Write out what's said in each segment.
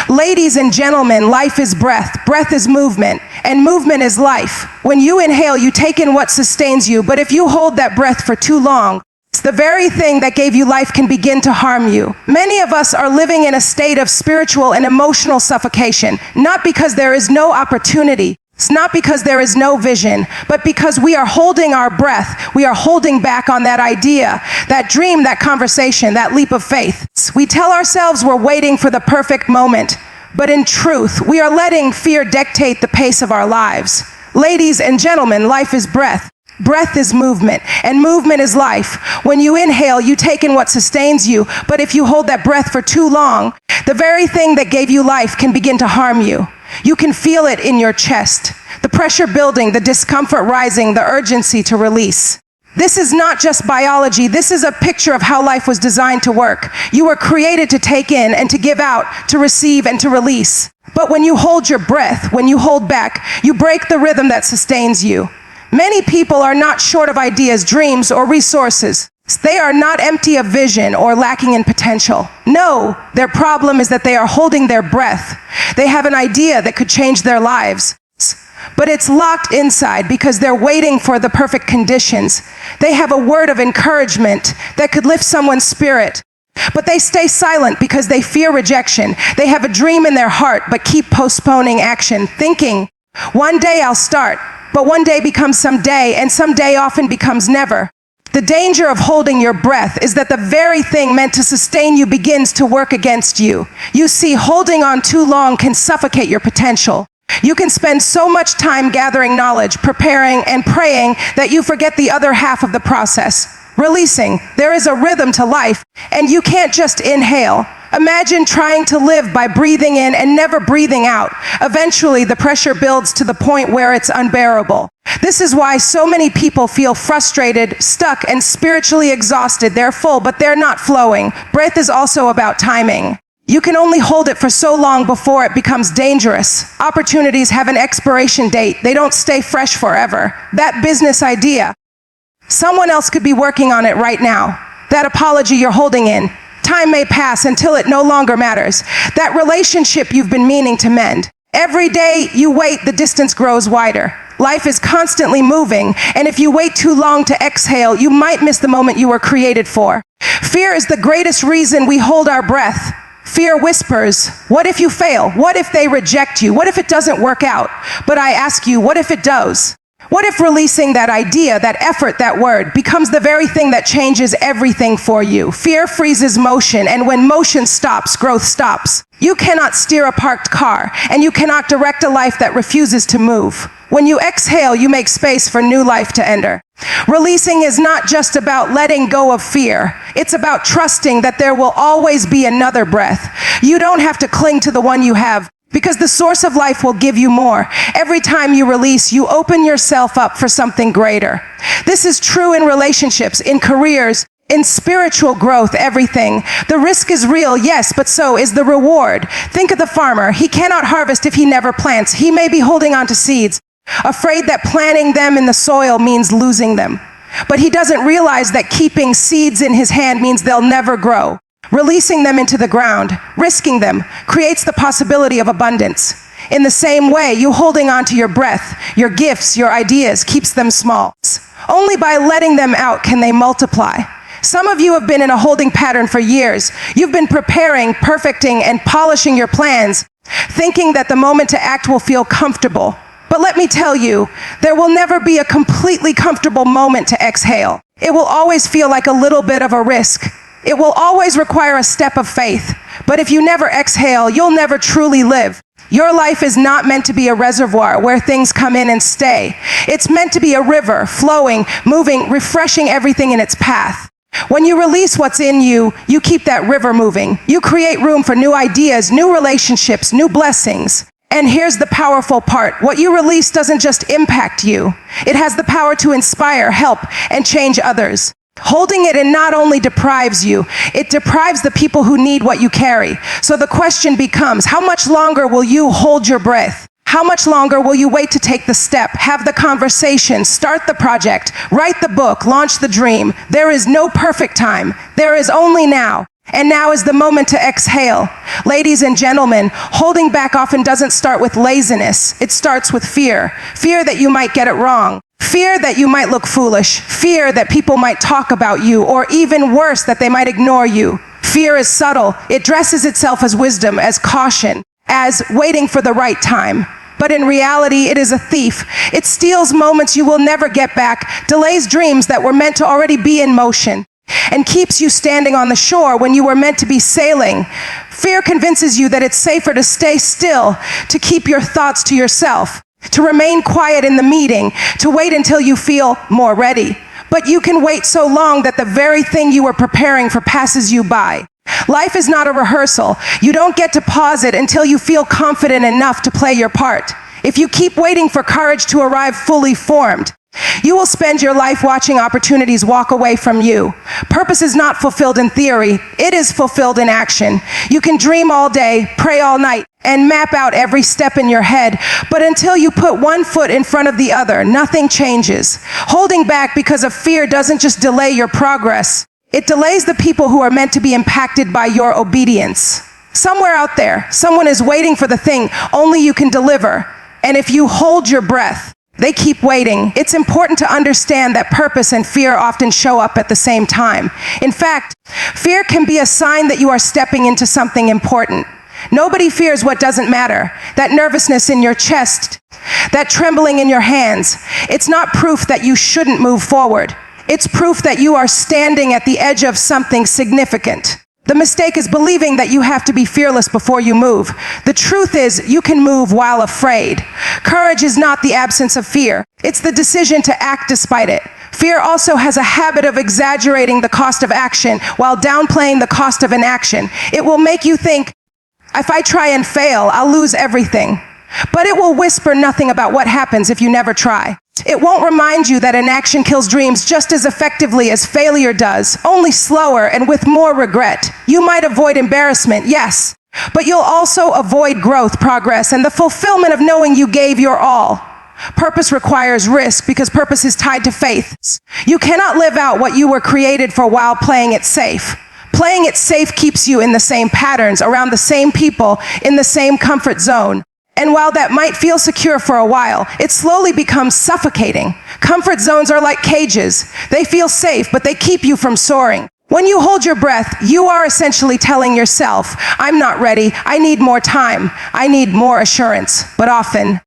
Ladies and gentlemen, life is breath. Breath is movement, and movement is life. When you inhale, you take in what sustains you, but if you hold that breath for too long, the very thing that gave you life can begin to harm you. Many of us are living in a state of spiritual and emotional suffocation, not because there is no opportunity, it's not because there is no vision, but because we are holding our breath. We are holding back on that idea, that dream, that conversation, that leap of faith. We tell ourselves we're waiting for the perfect moment, but in truth, we are letting fear dictate the pace of our lives. Ladies and gentlemen, life is breath. Breath is movement, and movement is life. When you inhale, you take in what sustains you, but if you hold that breath for too long, the very thing that gave you life can begin to harm you. You can feel it in your chest, the pressure building, the discomfort rising, the urgency to release. This is not just biology, this is a picture of how life was designed to work. You were created to take in and to give out, to receive and to release. But when you hold your breath, when you hold back, you break the rhythm that sustains you. Many people are not short of ideas, dreams, or resources. They are not empty of vision or lacking in potential. No, their problem is that they are holding their breath. They have an idea that could change their lives, but it's locked inside because they're waiting for the perfect conditions. They have a word of encouragement that could lift someone's spirit, but they stay silent because they fear rejection. They have a dream in their heart, but keep postponing action, thinking, one day I'll start. But one day becomes someday, and someday often becomes never. The danger of holding your breath is that the very thing meant to sustain you begins to work against you. You see, holding on too long can suffocate your potential. You can spend so much time gathering knowledge, preparing, and praying that you forget the other half of the process. Releasing. There is a rhythm to life, and you can't just inhale. Imagine trying to live by breathing in and never breathing out. Eventually, the pressure builds to the point where it's unbearable. This is why so many people feel frustrated, stuck, and spiritually exhausted. They're full, but they're not flowing. Breath is also about timing. You can only hold it for so long before it becomes dangerous. Opportunities have an expiration date. They don't stay fresh forever. That business idea, someone else could be working on it right now. That apology you're holding in, time may pass until it no longer matters. That relationship you've been meaning to mend. Every day you wait, the distance grows wider. Life is constantly moving, and if you wait too long to exhale, you might miss the moment you were created for. Fear is the greatest reason we hold our breath. Fear whispers, what if you fail? What if they reject you? What if it doesn't work out? But I ask you, what if it does? What if releasing that idea, that effort, that word, becomes the very thing that changes everything for you? Fear freezes motion, and when motion stops, growth stops. You cannot steer a parked car, and you cannot direct a life that refuses to move. When you exhale, you make space for new life to enter. Releasing is not just about letting go of fear. It's about trusting that there will always be another breath. You don't have to cling to the one you have, because the source of life will give you more. Every time you release, you open yourself up for something greater. This is true in relationships, in careers, in spiritual growth, everything. The risk is real, yes, but so is the reward. Think of the farmer. He cannot harvest if he never plants. He may be holding on to seeds, afraid that planting them in the soil means losing them. But he doesn't realize that keeping seeds in his hand means they'll never grow. Releasing them into the ground, risking them, creates the possibility of abundance. In the same way, you holding on to your breath, your gifts, your ideas, keeps them small. Only by letting them out can they multiply. Some of you have been in a holding pattern for years. You've been preparing, perfecting, and polishing your plans, thinking that the moment to act will feel comfortable. But let me tell you, there will never be a completely comfortable moment to exhale. It will always feel like a little bit of a risk. It will always require a step of faith. But if you never exhale, you'll never truly live. Your life is not meant to be a reservoir where things come in and stay. It's meant to be a river, flowing, moving, refreshing everything in its path. When you release what's in you, you keep that river moving. You create room for new ideas, new relationships, new blessings. And here's the powerful part. What you release doesn't just impact you. It has the power to inspire, help, and change others. Holding it in not only deprives you, it deprives the people who need what you carry. So the question becomes, how much longer will you hold your breath? How much longer will you wait to take the step, have the conversation, start the project, write the book, launch the dream? There is no perfect time. There is only now. And now is the moment to exhale. Ladies and gentlemen, holding back often doesn't start with laziness. It starts with fear. Fear that you might get it wrong. Fear that you might look foolish. Fear that people might talk about you, or even worse, that they might ignore you. Fear is subtle. It dresses itself as wisdom, as caution, as waiting for the right time. But in reality, it is a thief. It steals moments you will never get back, delays dreams that were meant to already be in motion, and keeps you standing on the shore when you were meant to be sailing. Fear convinces you that it's safer to stay still, to keep your thoughts to yourself, to remain quiet in the meeting, to wait until you feel more ready. But you can wait so long that the very thing you were preparing for passes you by. Life is not a rehearsal. You don't get to pause it until you feel confident enough to play your part. If you keep waiting for courage to arrive fully formed, you will spend your life watching opportunities walk away from you. Purpose is not fulfilled in theory. It is fulfilled in action. You can dream all day, pray all night, and map out every step in your head. But until you put one foot in front of the other, nothing changes. Holding back because of fear doesn't just delay your progress. It delays the people who are meant to be impacted by your obedience. Somewhere out there, someone is waiting for the thing only you can deliver. And if you hold your breath, they keep waiting. It's important to understand that purpose and fear often show up at the same time. In fact, fear can be a sign that you are stepping into something important. Nobody fears what doesn't matter. That nervousness in your chest, that trembling in your hands, it's not proof that you shouldn't move forward. It's proof that you are standing at the edge of something significant. The mistake is believing that you have to be fearless before you move. The truth is, you can move while afraid. Courage is not the absence of fear. It's the decision to act despite it. Fear also has a habit of exaggerating the cost of action while downplaying the cost of inaction. It will make you think, if I try and fail, I'll lose everything. But it will whisper nothing about what happens if you never try. It won't remind you that inaction kills dreams just as effectively as failure does, only slower and with more regret. You might avoid embarrassment, yes, but you'll also avoid growth, progress, and the fulfillment of knowing you gave your all. Purpose requires risk because purpose is tied to faith. You cannot live out what you were created for while playing it safe. Playing it safe keeps you in the same patterns, around the same people, in the same comfort zone. And while that might feel secure for a while, it slowly becomes suffocating. Comfort zones are like cages. They feel safe, but they keep you from soaring. When you hold your breath, you are essentially telling yourself, I'm not ready, I need more time, I need more assurance. But often,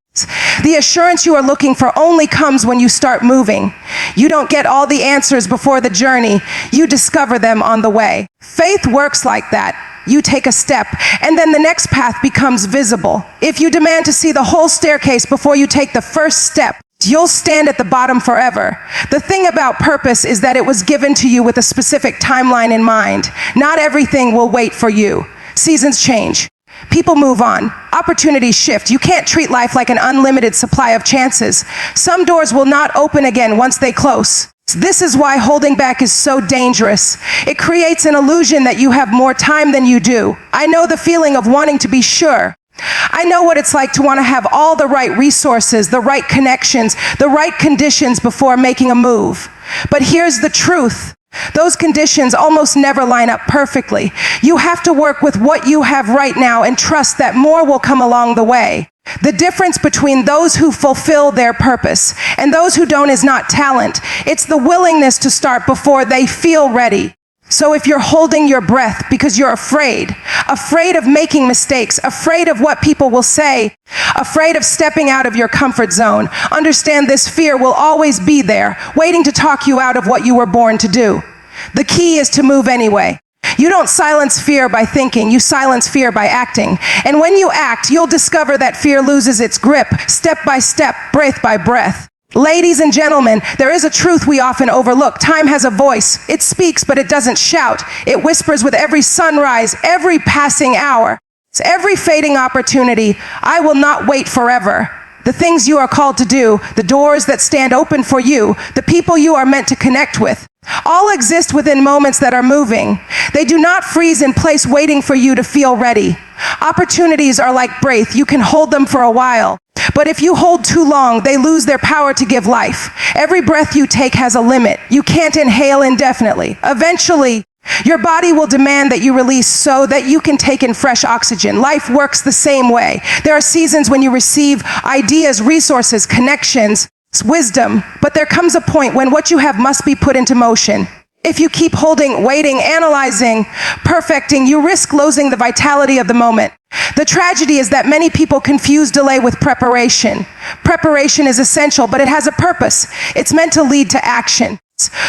the assurance you are looking for only comes when you start moving. You don't get all the answers before the journey, you discover them on the way. Faith works like that. You take a step, and then the next path becomes visible. If you demand to see the whole staircase before you take the first step, you'll stand at the bottom forever. The thing about purpose is that it was given to you with a specific timeline in mind. Not everything will wait for you. Seasons change. People move on. Opportunities shift. You can't treat life like an unlimited supply of chances. Some doors will not open again once they close. This is why holding back is so dangerous. It creates an illusion that you have more time than you do. I know the feeling of wanting to be sure. I know what it's like to want to have all the right resources, the right connections, the right conditions before making a move. But here's the truth. Those conditions almost never line up perfectly. You have to work with what you have right now and trust that more will come along the way. The difference between those who fulfill their purpose and those who don't is not talent. It's the willingness to start before they feel ready. So if you're holding your breath because you're afraid of making mistakes, afraid of what people will say, afraid of stepping out of your comfort zone, understand this fear will always be there, waiting to talk you out of what you were born to do. The key is to move anyway. You don't silence fear by thinking, you silence fear by acting. And when you act, you'll discover that fear loses its grip, step by step, breath by breath. Ladies and gentlemen, there is a truth we often overlook. Time has a voice. It speaks, but it doesn't shout. It whispers with every sunrise, every passing hour, every fading opportunity. I will not wait forever. The things you are called to do, the doors that stand open for you, the people you are meant to connect with, all exist within moments that are moving. They do not freeze in place waiting for you to feel ready. Opportunities are like breath. You can hold them for a while. But if you hold too long, they lose their power to give life. Every breath you take has a limit. You can't inhale indefinitely. Eventually, Your body will demand that you release so that you can take in fresh oxygen. Life works the same way. There are seasons when you receive ideas, resources, connections, wisdom, but there comes a point when what you have must be put into motion. If you keep holding, waiting, analyzing, perfecting, you risk losing the vitality of the moment. The tragedy is that many people confuse delay with preparation. Preparation is essential, but it has a purpose. It's meant to lead to action.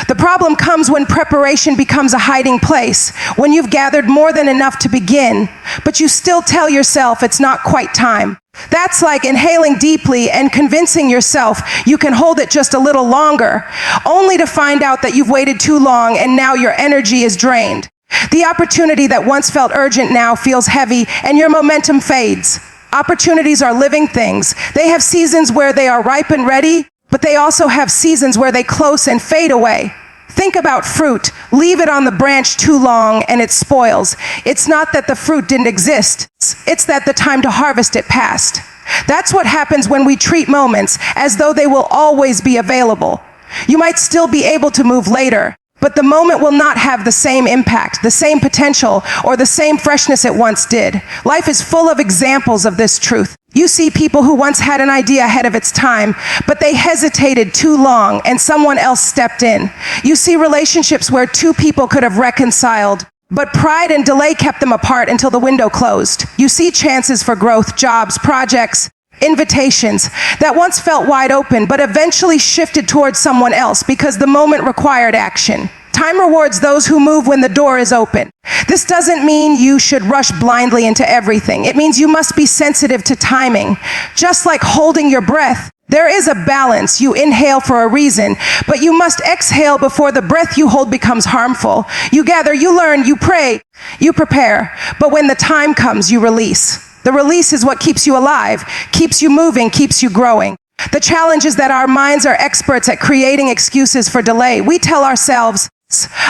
The problem comes when preparation becomes a hiding place, when you've gathered more than enough to begin, but you still tell yourself it's not quite time. That's like inhaling deeply and convincing yourself you can hold it just a little longer, only to find out that you've waited too long and now your energy is drained. The opportunity that once felt urgent now feels heavy and your momentum fades. Opportunities are living things. They have seasons where they are ripe and ready, but they also have seasons where they close and fade away. Think about fruit. Leave it on the branch too long and it spoils. It's not that the fruit didn't exist. It's that the time to harvest it passed. That's what happens when we treat moments as though they will always be available. You might still be able to move later, but the moment will not have the same impact, the same potential, or the same freshness it once did. Life is full of examples of this truth. You see people who once had an idea ahead of its time, but they hesitated too long and someone else stepped in. You see relationships where two people could have reconciled, but pride and delay kept them apart until the window closed. You see chances for growth, jobs, projects, invitations that once felt wide open, but eventually shifted towards someone else because the moment required action. Time rewards those who move when the door is open. This doesn't mean you should rush blindly into everything. It means you must be sensitive to timing. Just like holding your breath, there is a balance. You inhale for a reason, but you must exhale before the breath you hold becomes harmful. You gather, you learn, you pray, you prepare, but when the time comes, you release. The release is what keeps you alive, keeps you moving, keeps you growing. The challenge is that our minds are experts at creating excuses for delay. We tell ourselves,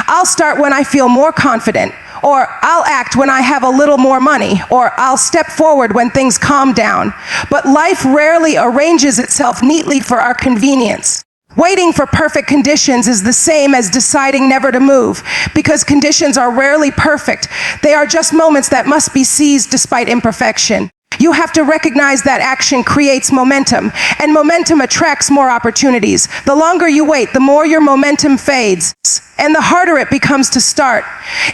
I'll start when I feel more confident, or I'll act when I have a little more money, or I'll step forward when things calm down. But life rarely arranges itself neatly for our convenience. Waiting for perfect conditions is the same as deciding never to move, because conditions are rarely perfect. They are just moments that must be seized despite imperfection. You have to recognize that action creates momentum, and momentum attracts more opportunities. The longer you wait, the more your momentum fades, and the harder it becomes to start.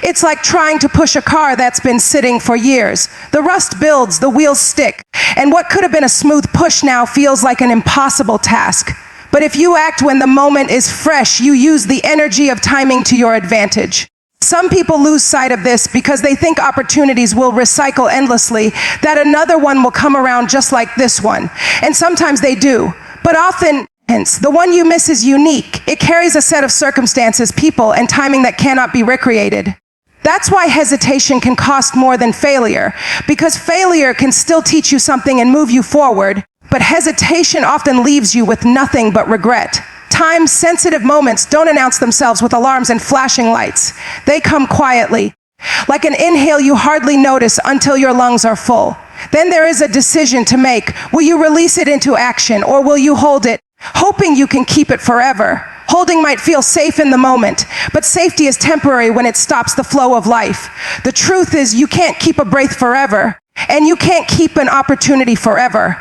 It's like trying to push a car that's been sitting for years. The rust builds, the wheels stick, and what could have been a smooth push now feels like an impossible task. But if you act when the moment is fresh, you use the energy of timing to your advantage. Some people lose sight of this because they think opportunities will recycle endlessly, that another one will come around just like this one. And sometimes they do. But often, the one you miss is unique. It carries a set of circumstances, people, and timing that cannot be recreated. That's why hesitation can cost more than failure, because failure can still teach you something and move you forward, but hesitation often leaves you with nothing but regret. Time-sensitive moments don't announce themselves with alarms and flashing lights. They come quietly, like an inhale you hardly notice until your lungs are full. Then there is a decision to make. Will you release it into action, or will you hold it, hoping you can keep it forever? Holding might feel safe in the moment, but safety is temporary when it stops the flow of life. The truth is, you can't keep a breath forever, and you can't keep an opportunity forever.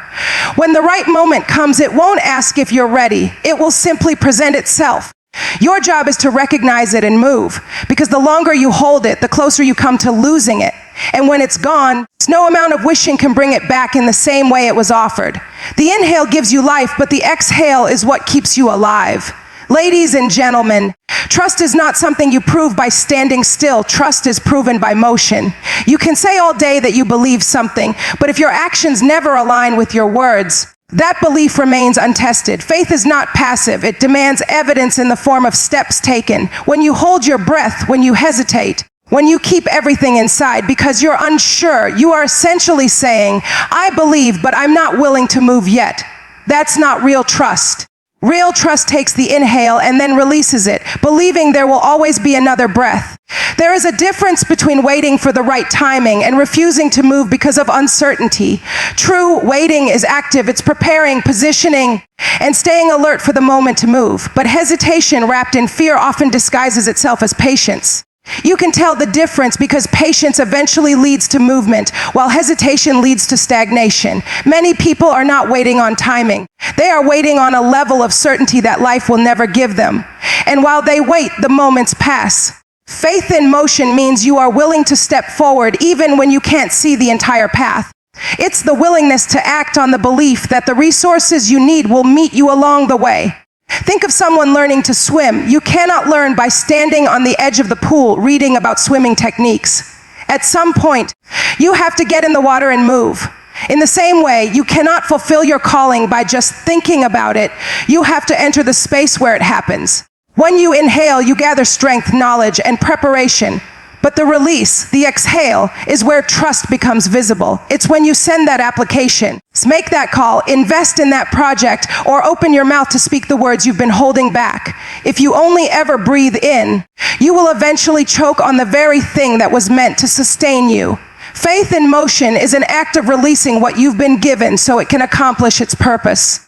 When the right moment comes, it won't ask if you're ready. It will simply present itself. Your job is to recognize it and move, because the longer you hold it, the closer you come to losing it. And when it's gone, no amount of wishing can bring it back in the same way it was offered. The inhale gives you life, but the exhale is what keeps you alive. Ladies and gentlemen, trust is not something you prove by standing still. Trust is proven by motion. You can say all day that you believe something, but if your actions never align with your words, that belief remains untested. Faith is not passive. It demands evidence in the form of steps taken. When you hold your breath, when you hesitate, when you keep everything inside because you're unsure, you are essentially saying, I believe, but I'm not willing to move yet. That's not real trust. Real trust takes the inhale and then releases it, believing there will always be another breath. There is a difference between waiting for the right timing and refusing to move because of uncertainty. True waiting is active. It's preparing, positioning, and staying alert for the moment to move. But hesitation wrapped in fear often disguises itself as patience. You can tell the difference because patience eventually leads to movement, while hesitation leads to stagnation. Many people are not waiting on timing. They are waiting on a level of certainty that life will never give them. And while they wait, the moments pass. Faith in motion means you are willing to step forward even when you can't see the entire path. It's the willingness to act on the belief that the resources you need will meet you along the way. Think of someone learning to swim. You cannot learn by standing on the edge of the pool reading about swimming techniques. At some point, you have to get in the water and move. In the same way, you cannot fulfill your calling by just thinking about it. You have to enter the space where it happens. When you inhale, you gather strength, knowledge, and preparation. But the release, the exhale, is where trust becomes visible. It's when you send that application, make that call, invest in that project, or open your mouth to speak the words you've been holding back. If you only ever breathe in, you will eventually choke on the very thing that was meant to sustain you. Faith in motion is an act of releasing what you've been given so it can accomplish its purpose.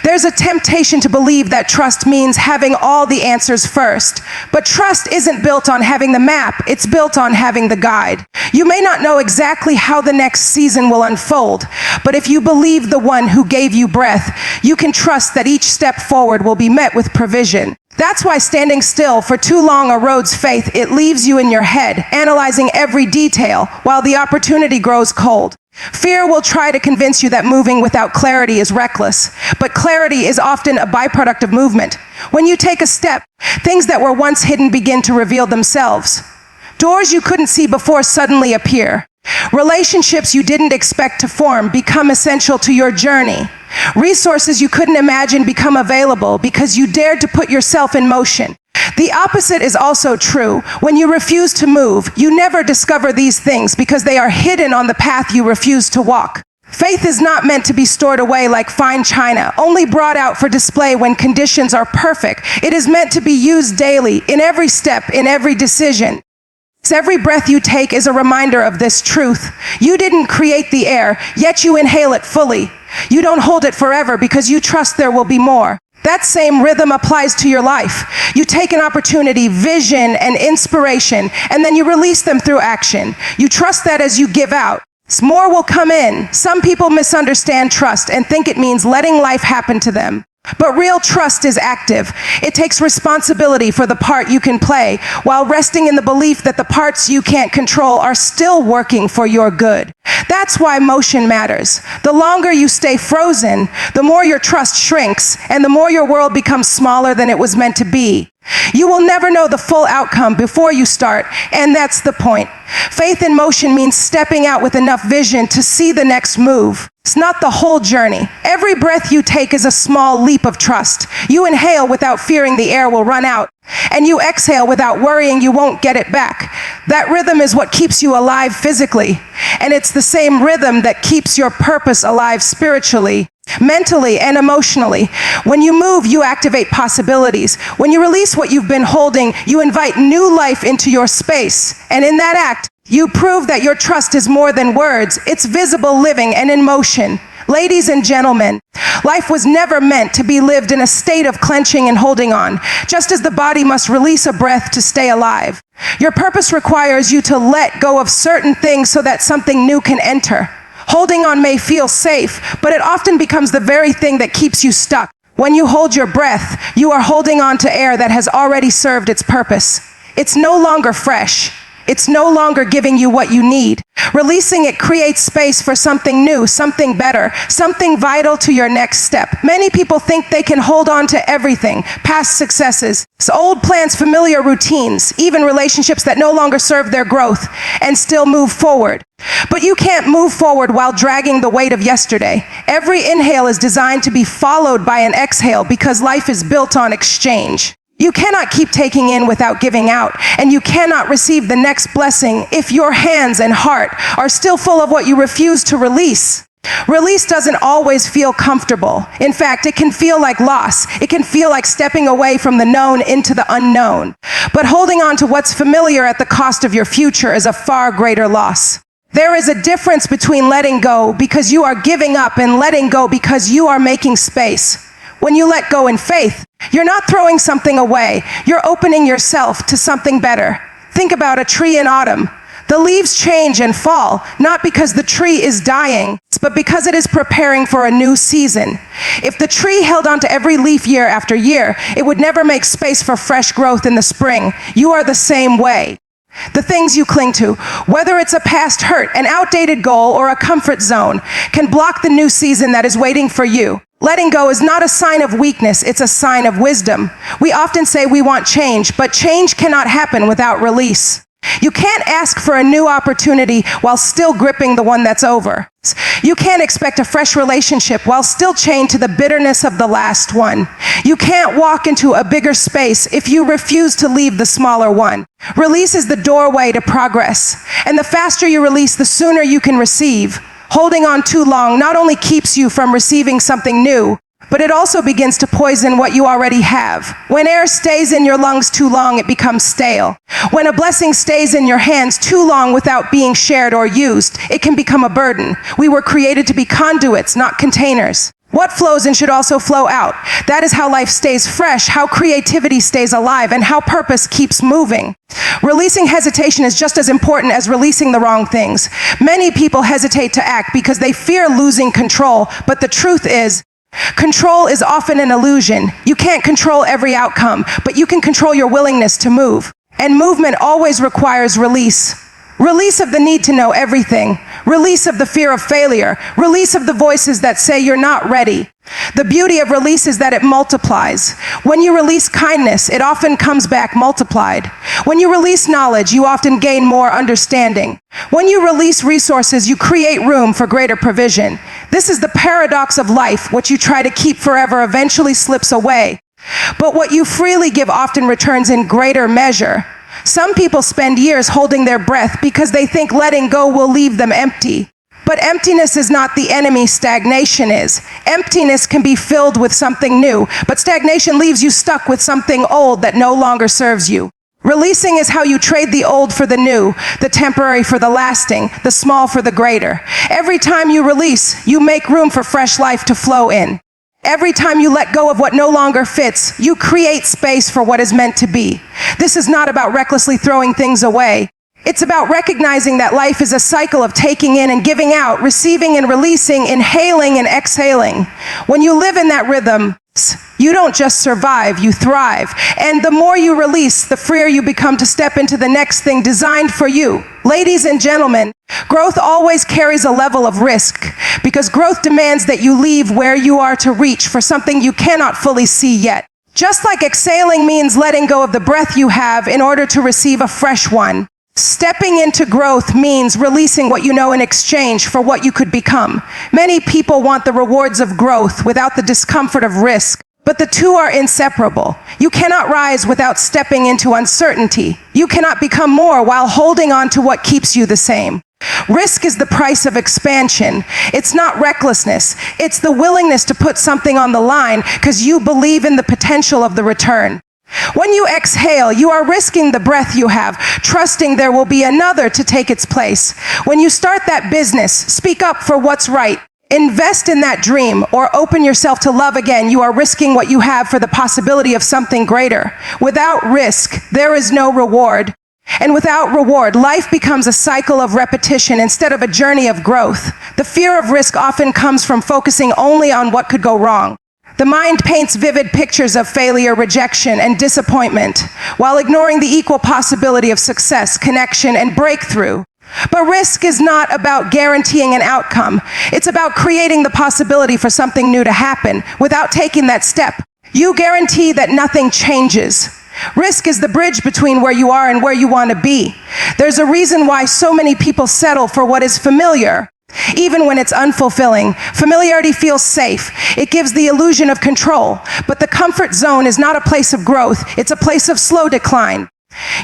There's a temptation to believe that trust means having all the answers first. But trust isn't built on having the map, it's built on having the guide. You may not know exactly how the next season will unfold, but if you believe the one who gave you breath, you can trust that each step forward will be met with provision. That's why standing still for too long erodes faith. It leaves you in your head, analyzing every detail, while the opportunity grows cold. Fear will try to convince you that moving without clarity is reckless, but clarity is often a byproduct of movement. When you take a step, things that were once hidden begin to reveal themselves. Doors you couldn't see before suddenly appear. Relationships you didn't expect to form become essential to your journey. Resources you couldn't imagine become available because you dared to put yourself in motion. The opposite is also true. When you refuse to move, you never discover these things because they are hidden on the path you refuse to walk. Faith is not meant to be stored away like fine china, only brought out for display when conditions are perfect. It is meant to be used daily, in every step, in every decision. Every breath you take is a reminder of this truth. You didn't create the air, yet you inhale it fully. You don't hold it forever because you trust there will be more. That same rhythm applies to your life. You take an opportunity, vision, and inspiration, and then you release them through action. You trust that as you give out, more will come in. Some people misunderstand trust and think it means letting life happen to them. But real trust is active. It takes responsibility for the part you can play, while resting in the belief that the parts you can't control are still working for your good. That's why motion matters. The longer you stay frozen, the more your trust shrinks, and the more your world becomes smaller than it was meant to be. You will never know the full outcome before you start, and that's the point. Faith in motion means stepping out with enough vision to see the next move. It's not the whole journey. Every breath you take is a small leap of trust. You inhale without fearing the air will run out, and you exhale without worrying you won't get it back. That rhythm is what keeps you alive physically, and it's the same rhythm that keeps your purpose alive spiritually, mentally, and emotionally. When you move, you activate possibilities. When you release what you've been holding, you invite new life into your space. And in that act, you prove that your trust is more than words. It's visible, living, and in motion. Ladies and gentlemen, life was never meant to be lived in a state of clenching and holding on, just as the body must release a breath to stay alive. Your purpose requires you to let go of certain things so that something new can enter. Holding on may feel safe, but it often becomes the very thing that keeps you stuck. When you hold your breath, you are holding on to air that has already served its purpose. It's no longer fresh. It's no longer giving you what you need. Releasing it creates space for something new, something better, something vital to your next step. Many people think they can hold on to everything, past successes, old plans, familiar routines, even relationships that no longer serve their growth, and still move forward. But you can't move forward while dragging the weight of yesterday. Every inhale is designed to be followed by an exhale because life is built on exchange. You cannot keep taking in without giving out, and you cannot receive the next blessing if your hands and heart are still full of what you refuse to release. Release doesn't always feel comfortable. In fact, it can feel like loss. It can feel like stepping away from the known into the unknown. But holding on to what's familiar at the cost of your future is a far greater loss. There is a difference between letting go because you are giving up and letting go because you are making space. When you let go in faith, you're not throwing something away. You're opening yourself to something better. Think about a tree in autumn. The leaves change and fall, not because the tree is dying, but because it is preparing for a new season. If the tree held onto every leaf year after year, it would never make space for fresh growth in the spring. You are the same way. The things you cling to, whether it's a past hurt, an outdated goal, or a comfort zone, can block the new season that is waiting for you. Letting go is not a sign of weakness, it's a sign of wisdom. We often say we want change, but change cannot happen without release. You can't ask for a new opportunity while still gripping the one that's over. You can't expect a fresh relationship while still chained to the bitterness of the last one. You can't walk into a bigger space if you refuse to leave the smaller one. Release is the doorway to progress, and the faster you release, the sooner you can receive. Holding on too long not only keeps you from receiving something new, but it also begins to poison what you already have. When air stays in your lungs too long, it becomes stale. When a blessing stays in your hands too long without being shared or used, it can become a burden. We were created to be conduits, not containers. What flows in should also flow out. That is how life stays fresh, how creativity stays alive, and how purpose keeps moving. Releasing hesitation is just as important as releasing the wrong things. Many people hesitate to act because they fear losing control, but the truth is, control is often an illusion. You can't control every outcome, but you can control your willingness to move. And movement always requires release. Release of the need to know everything. Release of the fear of failure. Release of the voices that say you're not ready. The beauty of release is that it multiplies. When you release kindness, it often comes back multiplied. When you release knowledge, you often gain more understanding. When you release resources, you create room for greater provision. This is the paradox of life. What you try to keep forever eventually slips away. But what you freely give often returns in greater measure. Some people spend years holding their breath because they think letting go will leave them empty. But emptiness is not the enemy, stagnation is. Emptiness can be filled with something new, but stagnation leaves you stuck with something old that no longer serves you. Releasing is how you trade the old for the new, the temporary for the lasting, the small for the greater. Every time you release, you make room for fresh life to flow in. Every time you let go of what no longer fits, you create space for what is meant to be. This is not about recklessly throwing things away. It's about recognizing that life is a cycle of taking in and giving out, receiving and releasing, inhaling and exhaling. When you live in that rhythm, you don't just survive, you thrive. And the more you release, the freer you become to step into the next thing designed for you. Ladies and gentlemen, growth always carries a level of risk because growth demands that you leave where you are to reach for something you cannot fully see yet. Just like exhaling means letting go of the breath you have in order to receive a fresh one. Stepping into growth means releasing what you know in exchange for what you could become. Many people want the rewards of growth without the discomfort of risk, but the two are inseparable. You cannot rise without stepping into uncertainty. You cannot become more while holding on to what keeps you the same. Risk is the price of expansion. It's not recklessness. It's the willingness to put something on the line because you believe in the potential of the return. When you exhale, you are risking the breath you have, trusting there will be another to take its place. When you start that business, speak up for what's right. Invest in that dream or open yourself to love again. You are risking what you have for the possibility of something greater. Without risk, there is no reward. And without reward, life becomes a cycle of repetition instead of a journey of growth. The fear of risk often comes from focusing only on what could go wrong. The mind paints vivid pictures of failure, rejection, and disappointment, while ignoring the equal possibility of success, connection, and breakthrough. But risk is not about guaranteeing an outcome. It's about creating the possibility for something new to happen. Without taking that step, you guarantee that nothing changes. Risk is the bridge between where you are and where you want to be. There's a reason why so many people settle for what is familiar. Even when it's unfulfilling, familiarity feels safe. It gives the illusion of control. But the comfort zone is not a place of growth. It's a place of slow decline.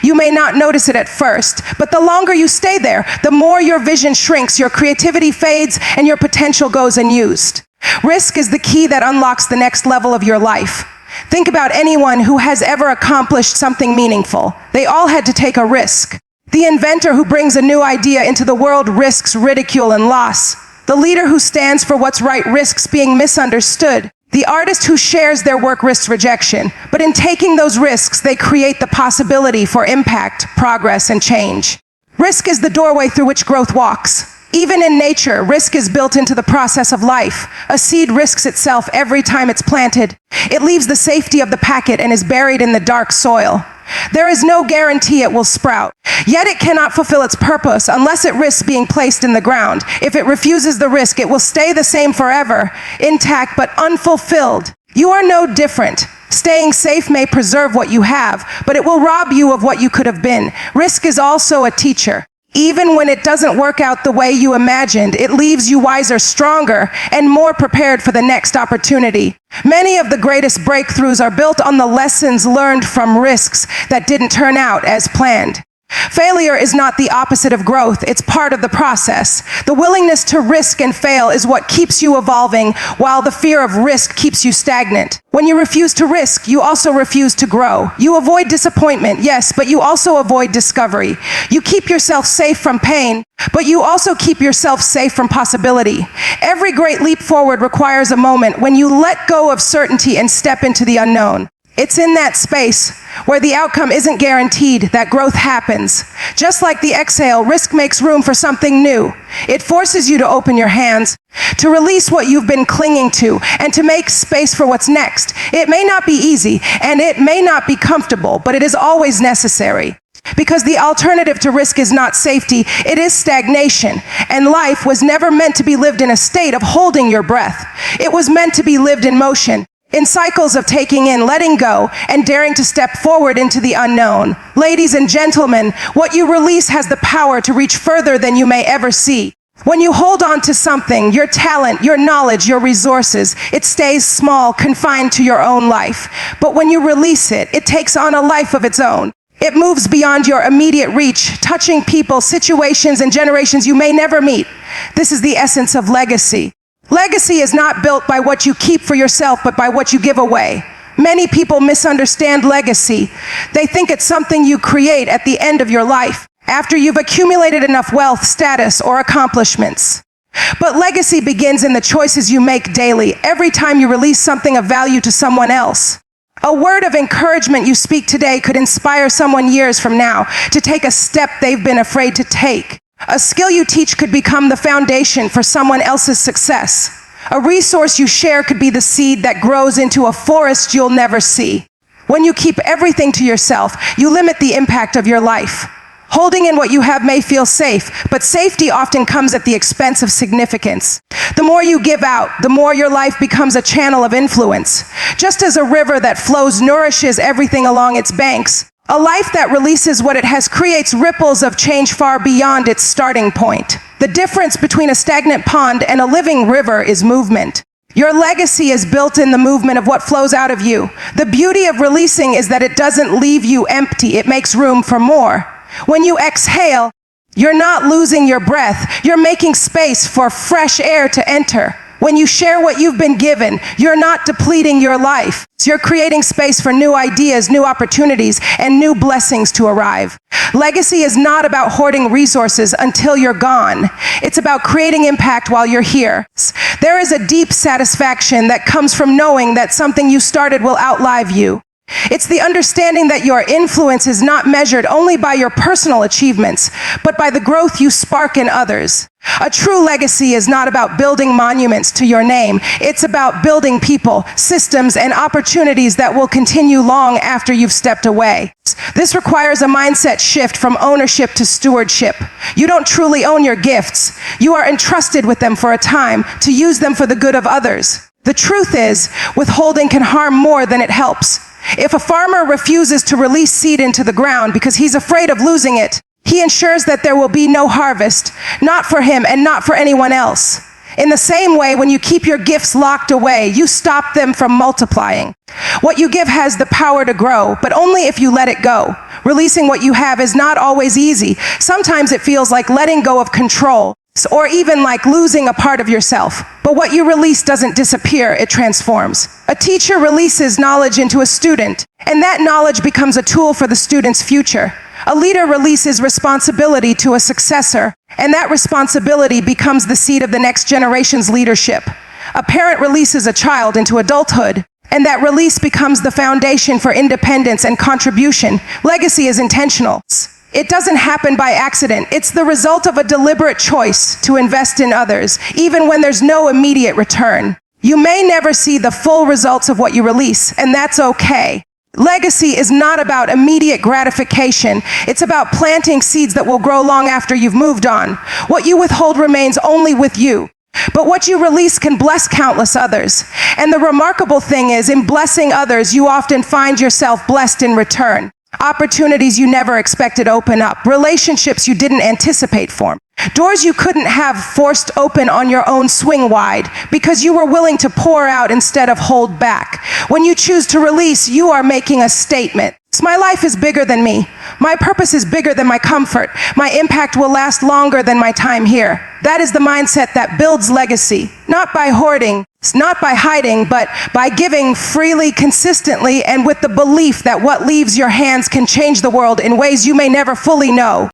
You may not notice it at first, but the longer you stay there, the more your vision shrinks, your creativity fades, and your potential goes unused. Risk is the key that unlocks the next level of your life. Think about anyone who has ever accomplished something meaningful. They all had to take a risk. The inventor who brings a new idea into the world risks ridicule and loss. The leader who stands for what's right risks being misunderstood. The artist who shares their work risks rejection, but in taking those risks, they create the possibility for impact, progress, and change. Risk is the doorway through which growth walks. Even in nature, risk is built into the process of life. A seed risks itself every time it's planted. It leaves the safety of the packet and is buried in the dark soil. There is no guarantee it will sprout. Yet it cannot fulfill its purpose unless it risks being placed in the ground. If it refuses the risk, it will stay the same forever, intact but unfulfilled. You are no different. Staying safe may preserve what you have, but it will rob you of what you could have been. Risk is also a teacher. Even when it doesn't work out the way you imagined, it leaves you wiser, stronger, and more prepared for the next opportunity. Many of the greatest breakthroughs are built on the lessons learned from risks that didn't turn out as planned. Failure is not the opposite of growth, it's part of the process. The willingness to risk and fail is what keeps you evolving, while the fear of risk keeps you stagnant. When you refuse to risk, you also refuse to grow. You avoid disappointment, yes, but you also avoid discovery. You keep yourself safe from pain, but you also keep yourself safe from possibility. Every great leap forward requires a moment when you let go of certainty and step into the unknown. It's in that space where the outcome isn't guaranteed that growth happens. Just like the exhale, risk makes room for something new. It forces you to open your hands, to release what you've been clinging to, and to make space for what's next. It may not be easy, and it may not be comfortable, but it is always necessary. Because the alternative to risk is not safety, it is stagnation. And life was never meant to be lived in a state of holding your breath. It was meant to be lived in motion. In cycles of taking in, letting go, and daring to step forward into the unknown. Ladies and gentlemen, what you release has the power to reach further than you may ever see. When you hold on to something, your talent, your knowledge, your resources, it stays small, confined to your own life. But when you release it, it takes on a life of its own. It moves beyond your immediate reach, touching people, situations, and generations you may never meet. This is the essence of legacy. Legacy is not built by what you keep for yourself, but by what you give away. Many people misunderstand legacy. They think it's something you create at the end of your life, after you've accumulated enough wealth, status, or accomplishments. But legacy begins in the choices you make daily, every time you release something of value to someone else. A word of encouragement you speak today could inspire someone years from now to take a step they've been afraid to take. A skill you teach could become the foundation for someone else's success. A resource you share could be the seed that grows into a forest you'll never see. When you keep everything to yourself, you limit the impact of your life. Holding in what you have may feel safe, but safety often comes at the expense of significance. The more you give out, the more your life becomes a channel of influence. Just as a river that flows nourishes everything along its banks, a life that releases what it has creates ripples of change far beyond its starting point. The difference between a stagnant pond and a living river is movement. Your legacy is built in the movement of what flows out of you. The beauty of releasing is that it doesn't leave you empty. It makes room for more. When you exhale, you're not losing your breath. You're making space for fresh air to enter. When you share what you've been given, you're not depleting your life. You're creating space for new ideas, new opportunities, and new blessings to arrive. Legacy is not about hoarding resources until you're gone. It's about creating impact while you're here. There is a deep satisfaction that comes from knowing that something you started will outlive you. It's the understanding that your influence is not measured only by your personal achievements, but by the growth you spark in others. A true legacy is not about building monuments to your name. It's about building people, systems, and opportunities that will continue long after you've stepped away. This requires a mindset shift from ownership to stewardship. You don't truly own your gifts. You are entrusted with them for a time to use them for the good of others. The truth is, withholding can harm more than it helps. If a farmer refuses to release seed into the ground because he's afraid of losing it, he ensures that there will be no harvest, not for him and not for anyone else. In the same way, when you keep your gifts locked away, you stop them from multiplying. What you give has the power to grow, but only if you let it go. Releasing what you have is not always easy. Sometimes it feels like letting go of control, or even like losing a part of yourself. But what you release doesn't disappear, it transforms. A teacher releases knowledge into a student, and that knowledge becomes a tool for the student's future. A leader releases responsibility to a successor, and that responsibility becomes the seed of the next generation's leadership. A parent releases a child into adulthood, and that release becomes the foundation for independence and contribution. Legacy is intentional. It doesn't happen by accident. It's the result of a deliberate choice to invest in others, even when there's no immediate return. You may never see the full results of what you release, and that's okay. Legacy is not about immediate gratification. It's about planting seeds that will grow long after you've moved on. What you withhold remains only with you. But what you release can bless countless others. And the remarkable thing is, in blessing others, you often find yourself blessed in return. Opportunities you never expected open up. Relationships you didn't anticipate form. Doors you couldn't have forced open on your own swing wide because you were willing to pour out instead of hold back. When you choose to release, you are making a statement. My life is bigger than me. My purpose is bigger than my comfort. My impact will last longer than my time here. That is the mindset that builds legacy, not by hoarding, not by hiding, but by giving freely, consistently, and with the belief that what leaves your hands can change the world in ways you may never fully know.